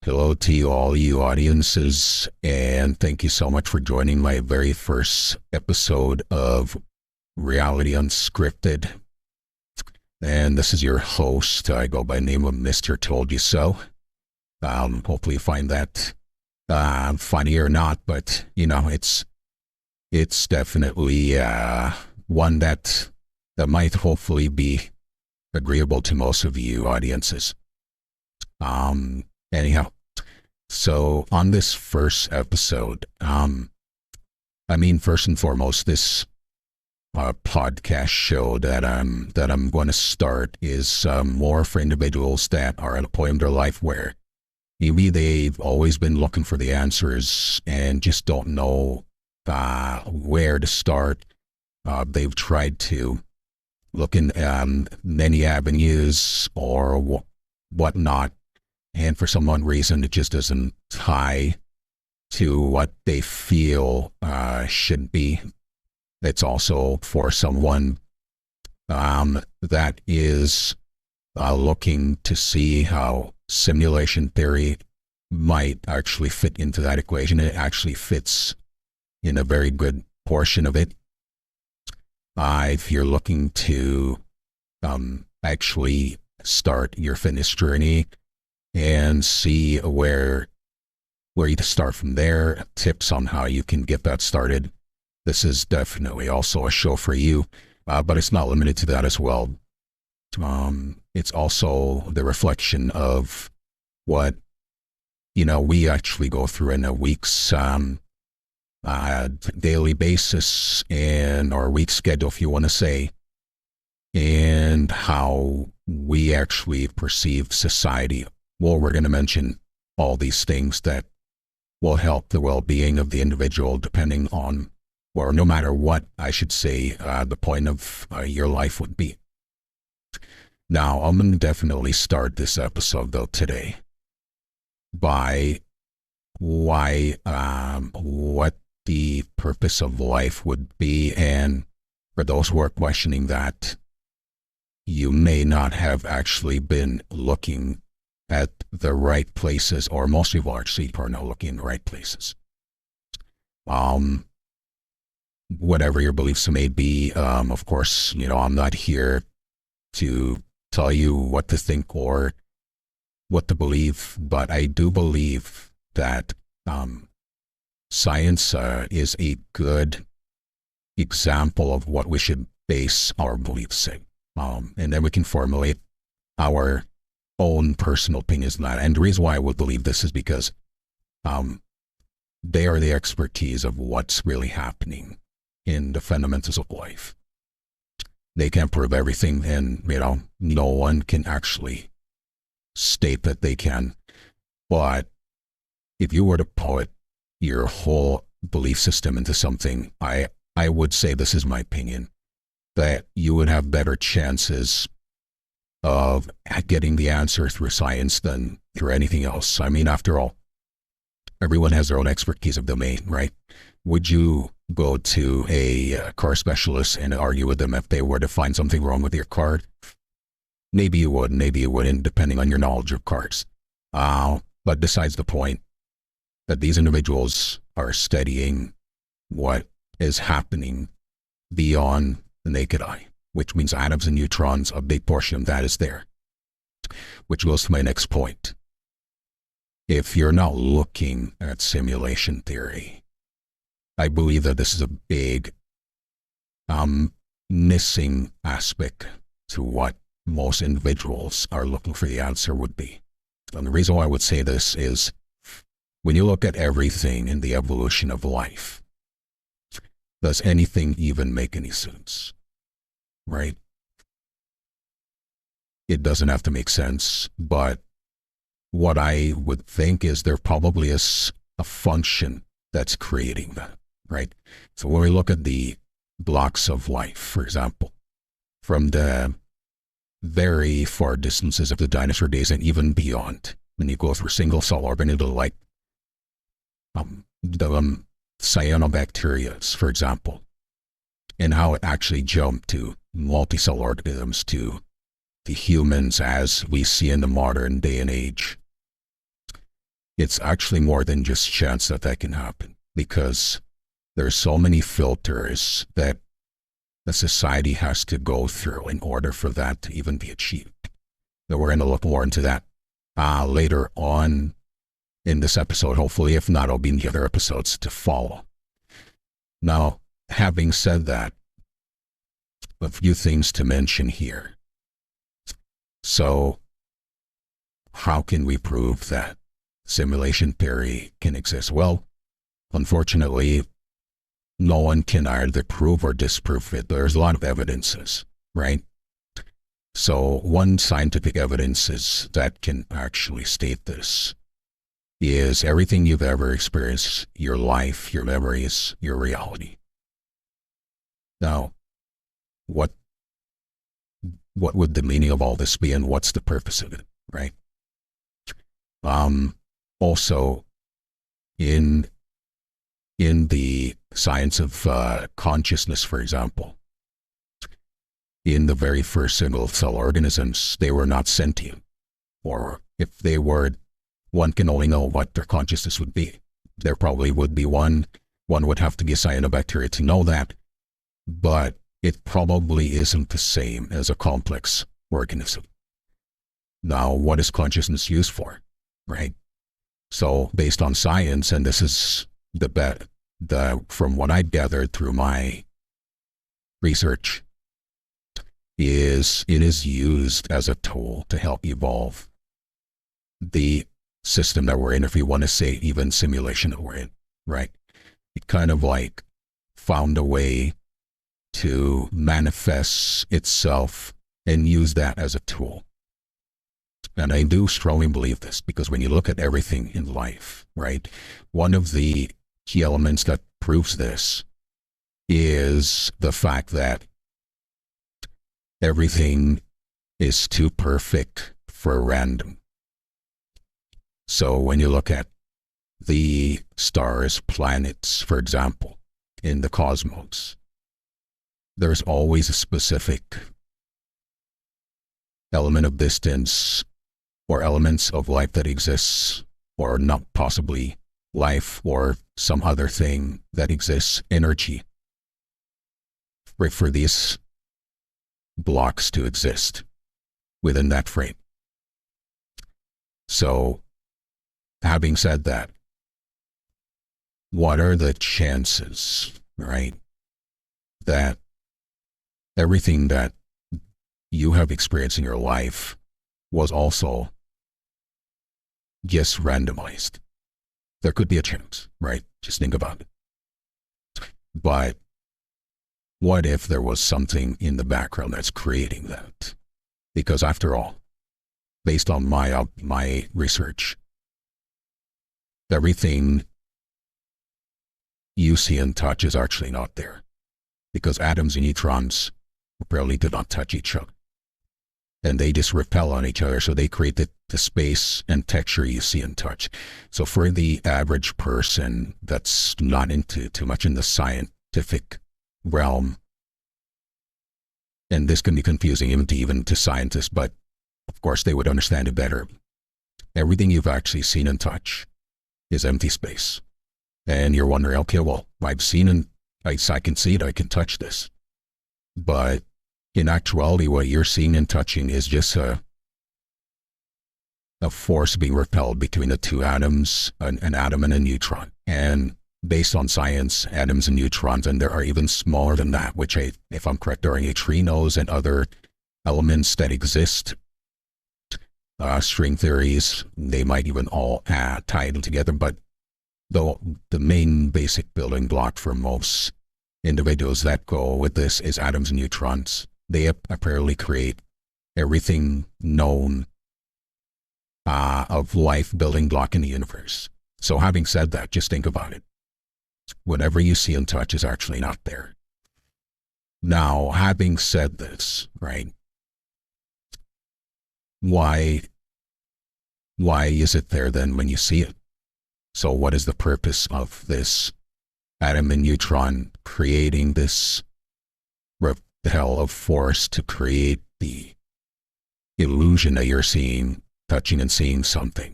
Hello to you all, you audiences, and thank you so much for joining my very first episode of Reality Unscripted. And this is your host. I go by the name of Mr. Told You So. Hopefully you find that funny or not, but it's definitely one that might hopefully be agreeable to most of you audiences. Anyhow, so on this first episode, first and foremost, this podcast show that I'm going to start is more for individuals that are at a point in their life where maybe they've always been looking for the answers and just don't know where to start. They've tried to look in many avenues or whatnot, and for some odd reason, it just doesn't tie to what they feel should be. It's also for someone that is looking to see how simulation theory might actually fit into that equation. It actually fits in a very good portion of it. If you're looking to actually start your fitness journey and see where you start from there, tips on how you can get that started, this is definitely also a show for you, but it's not limited to that as well. It's also the reflection of what we actually go through in a week's daily basis, and or week schedule, if you want to say, and how we actually perceive society. Well, we're going to mention all these things that will help the well-being of the individual, depending on, or no matter what, I should say, the point of your life would be. Now, I'm going to definitely start this episode, though, today by what the purpose of life would be, and for those who are questioning that, you may not have actually been looking at the right places, or most people actually are not looking in the right places. Whatever your beliefs may be, of course, I'm not here to tell you what to think or what to believe, but I do believe that science is a good example of what we should base our beliefs in, and then we can formulate our own personal opinions on that. And the reason why I would believe this is because they are the expertise of what's really happening in the fundamentals of life. They can't prove everything, and no one can actually state that they can. But if you were to put your whole belief system into something, I would say, this is my opinion, that you would have better chances of getting the answer through science than through anything else. After all, everyone has their own expertise of domain, right? Would you go to a car specialist and argue with them if they were to find something wrong with your car? Maybe you would, maybe you wouldn't, depending on your knowledge of cars. But besides the point, that these individuals are studying what is happening beyond the naked eye, which means atoms and neutrons, a big portion of that is there. Which goes to my next point. If you're not looking at simulation theory, I believe that this is a big missing aspect to what most individuals are looking for the answer would be. And the reason why I would say this is, when you look at everything in the evolution of life, does anything even make any sense? Right? It doesn't have to make sense, but what I would think is there probably is a function that's creating that, right? So when we look at the blocks of life, for example, from the very far distances of the dinosaur days and even beyond, when you go through single-cell organelle like the cyanobacterias, for example, and how it actually jumped to multicell organisms, to the humans as we see in the modern day and age. it's actually more than just chance that that can happen, because there's so many filters that the society has to go through in order for that to even be achieved. So we're going to look more into that later on in this episode. Hopefully, if not, it'll be in the other episodes to follow. Now, having said that, a few things to mention here. So, how can we prove that simulation theory can exist? Well, unfortunately, no one can either prove or disprove it. There's a lot of evidences, right? So one scientific evidence is that can actually state this is everything you've ever experienced, your life, your memories, your reality. Now, what would the meaning of all this be, and what's the purpose of it, right? Also, in the science of consciousness, for example, in the very first single-cell organisms, they were not sentient. Or if they were, one can only know what their consciousness would be. There probably would be one. One would have to be a cyanobacteria to know that. But it probably isn't the same as a complex organism. Now, what is consciousness used for, right? So, based on science, and this is from what I gathered through my research, it is used as a tool to help evolve the system that we're in, if you want to say even simulation that we're in, right? It kind of like found a way to manifest itself and use that as a tool. And I do strongly believe this, because when you look at everything in life, right, one of the key elements that proves this is the fact that everything is too perfect for random. So when you look at the stars, planets, for example, in the cosmos, there's always a specific element of distance or elements of life that exists, or not possibly life or some other thing that exists, energy, for these blocks to exist within that frame. So, having said that, what are the chances, right, that everything that you have experienced in your life was also just randomized? There could be a chance, right? Just think about it. But what if there was something in the background that's creating that? Because after all, based on my research, everything you see and touch is actually not there, because atoms and neutrons apparently did not touch each other, and they just repel on each other, so they create the space and texture you see and touch. So for the average person that's not into too much in the scientific realm, and this can be confusing even to scientists, but of course they would understand it better, everything you've actually seen and touched is empty space. And you're wondering, okay, well, I've seen and I can see it, I can touch this. But in actuality, what you're seeing and touching is just a force being repelled between the two atoms, an atom and a neutron. And based on science, atoms and neutrons, and there are even smaller than that, which, if I'm correct, are neutrinos and other elements that exist. String theories, they might even all tie them together, but though the main basic building block for most individuals that go with this is atoms and neutrons. They apparently create everything known of life building block in the universe. So having said that, just think about it. Whatever you see and touch is actually not there. Now, having said this, right, why is it there then when you see it? So what is the purpose of this atom and neutron creating this repel of force to create the illusion that you're seeing, touching and seeing something?